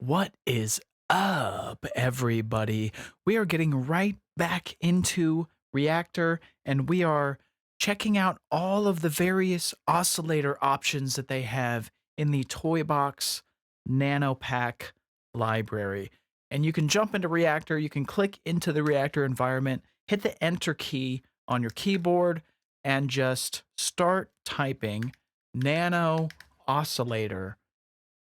What is up, everybody? We are getting right back into Reaktor, and we are checking out all of the various oscillator options that they have in the TOYBOX Nano Pack library. And you can jump into Reaktor, you can click into the Reaktor environment, hit the Enter key on your keyboard, and just start typing Nano Oscillator,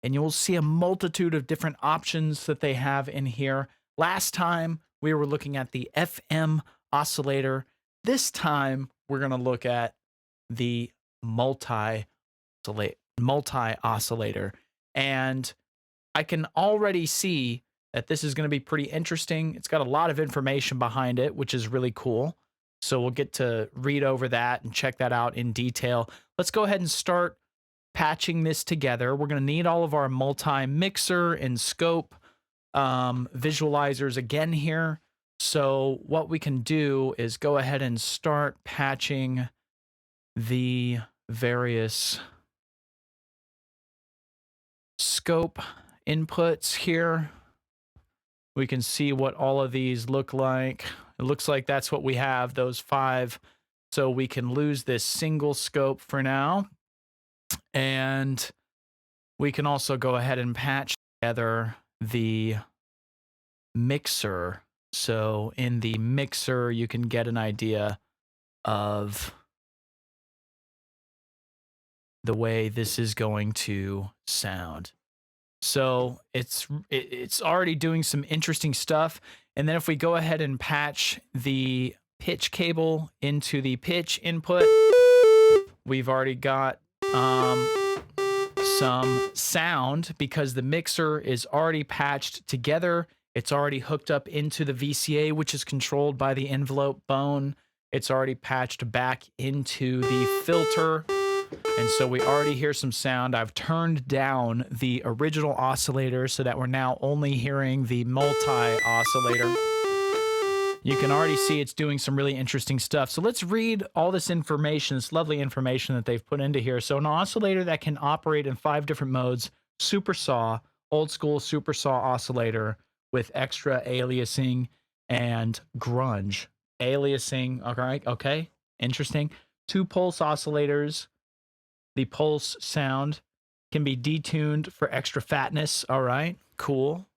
and you'll see a multitude of different options that they have in here. Last time we were looking at the FM oscillator. This time we're going to look at the multi oscillator. And I can already see that this is going to be pretty interesting. It's got a lot of information behind it, which is really cool. So we'll get to read over that and check that out in detail. Let's go ahead and start patching this together. We're going to need all of our multi-mixer and scope visualizers again here. So what we can do is go ahead and start patching the various scope inputs here. We can see what all of these look like. It looks like that's what we have, those 5. So we can lose this single scope for now. And we can also go ahead and patch together the mixer. So in the mixer, you can get an idea of the way this is going to sound. So it's already doing some interesting stuff. And then if we go ahead and patch the pitch cable into the pitch input, we've already got some sound because the mixer is already patched together. It's already hooked up into the VCA, which is controlled by the envelope bone. It's already patched back into the filter. And so we already hear some sound. I've turned down the original oscillator so that we're now only hearing the multi-oscillator. You can already see it's doing some really interesting stuff. So let's read all this information, this lovely information that they've put into here. So an oscillator that can operate in 5 different modes: super saw, old school super saw oscillator with extra aliasing and grunge. Aliasing, all right, okay, interesting. 2 pulse oscillators. The pulse sound can be detuned for extra fatness. All right, cool.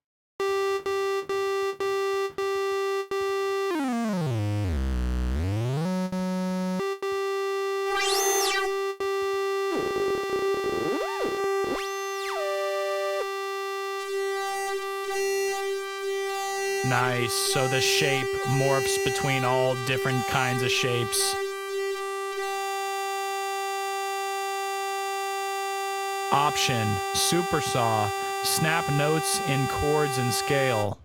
Nice. So the shape morphs between all different kinds of shapes. Option, super saw, snap notes in chords and scale.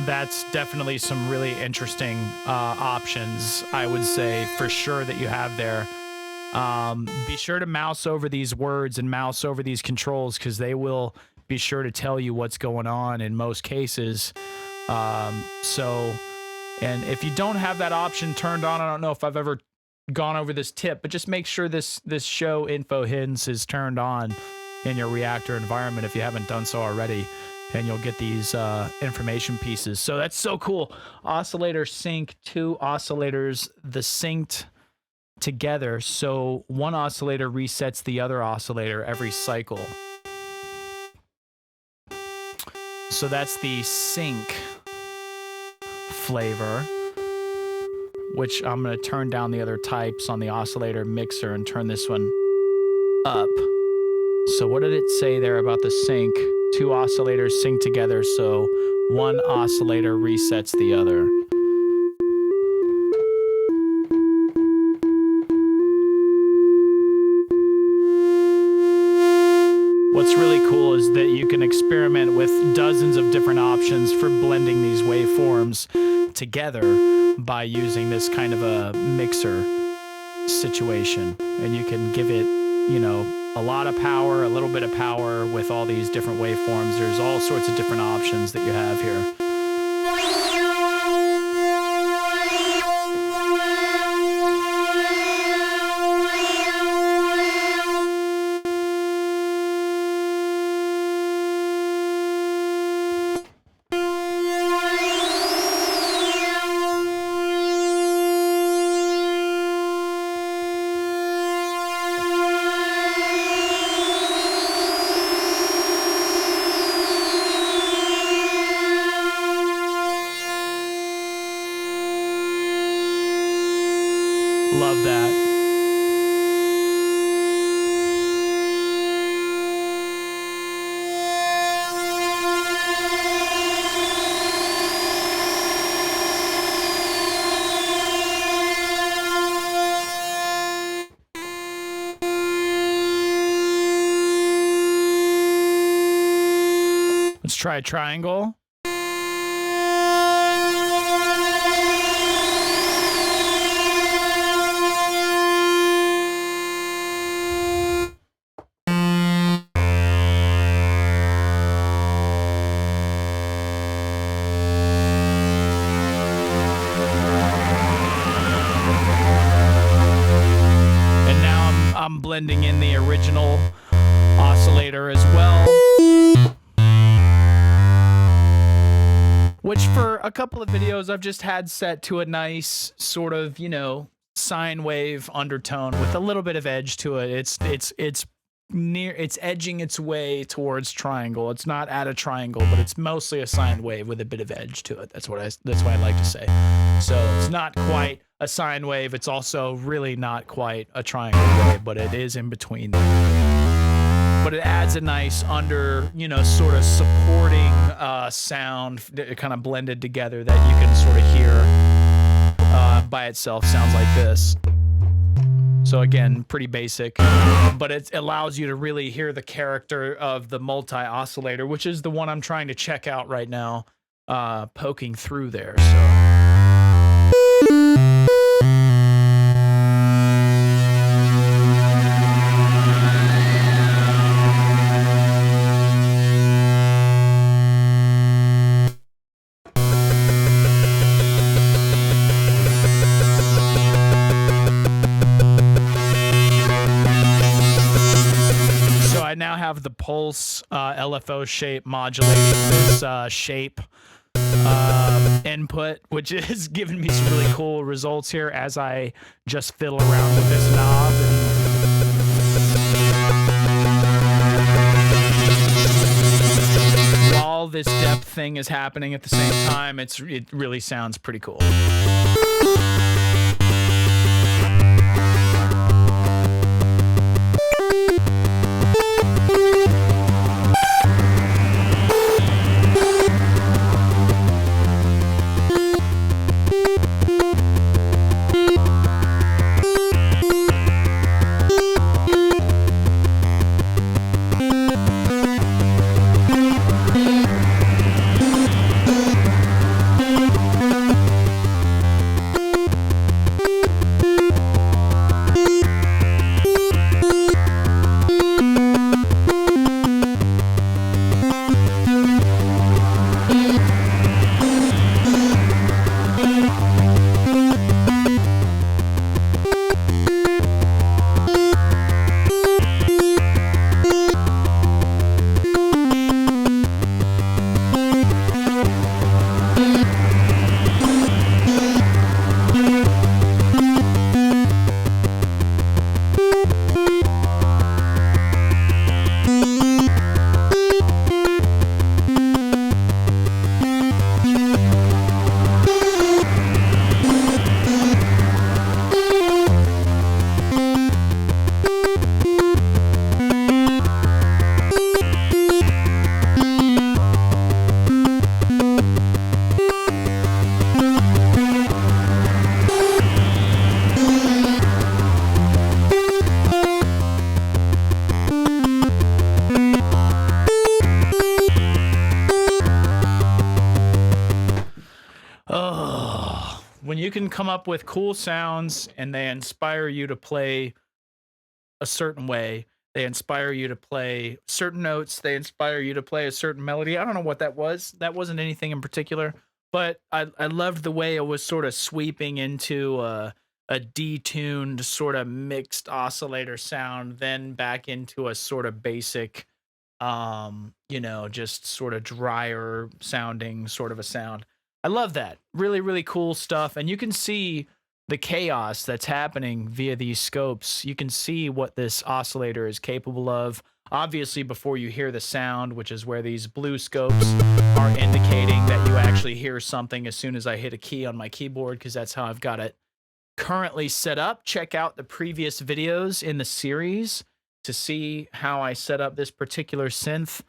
That's definitely some really interesting options, I would say, for sure, that you have there. Be sure to mouse over these words and mouse over these controls, because they will be sure to tell you what's going on in most cases. And if you don't have that option turned on, I don't know if I've ever gone over this tip, but just make sure this show info hints is turned on in your Reaktor environment if you haven't done so already, and you'll get these information pieces. So that's so cool. Oscillator sync, 2 oscillators, the synced together, so one oscillator resets the other oscillator every cycle. So that's the sync flavor, which I'm going to turn down the other types on the oscillator mixer and turn this one up. So what did it say there about the sync? 2 oscillators sync together, so one oscillator resets the other. What's really cool is that you can experiment with dozens of different options for blending these waveforms together by using this kind of a mixer situation. And you can give it, you know, a lot of power, a little bit of power with all these different waveforms. There's all sorts of different options that you have here. Love that. Let's try a triangle. I'm blending in the original oscillator as well, which for a couple of videos I've just had set to a nice sort of, you know, sine wave undertone with a little bit of edge to it. It's edging its way towards triangle. It's not at a triangle, but it's mostly a sine wave with a bit of edge to it. That's what I like to say. So it's not quite a sine wave. It's also really not quite a triangle wave, but it is in between. But it adds a nice you know, sort of supporting sound, kind of blended together that you can sort of hear by itself. Sounds like this. So again, pretty basic, but it allows you to really hear the character of the multi oscillator, which is the one I'm trying to check out right now, poking through there. I now have the pulse LFO shape modulating this shape input, which is giving me some really cool results here as I just fiddle around with this knob. And while this depth thing is happening at the same time, it really sounds pretty cool. When you can come up with cool sounds and they inspire you to play a certain way, They inspire you to play certain notes. They inspire you to play a certain melody. I don't know what that was. That wasn't anything in particular, but I loved the way it was sort of sweeping into a detuned sort of mixed oscillator sound, then back into a sort of basic, you know, just sort of drier sounding sort of a sound. I love that. Really, really cool stuff. And you can see the chaos that's happening via these scopes. You can see what this oscillator is capable of. Obviously, before you hear the sound, which is where these blue scopes are indicating that you actually hear something as soon as I hit a key on my keyboard, because that's how I've got it currently set up. Check out the previous videos in the series to see how I set up this particular synth.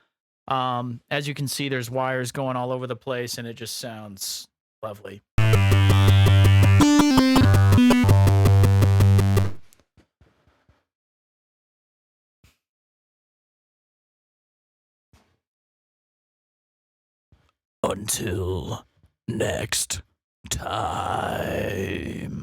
As you can see, there's wires going all over the place, and it just sounds lovely. Until next time.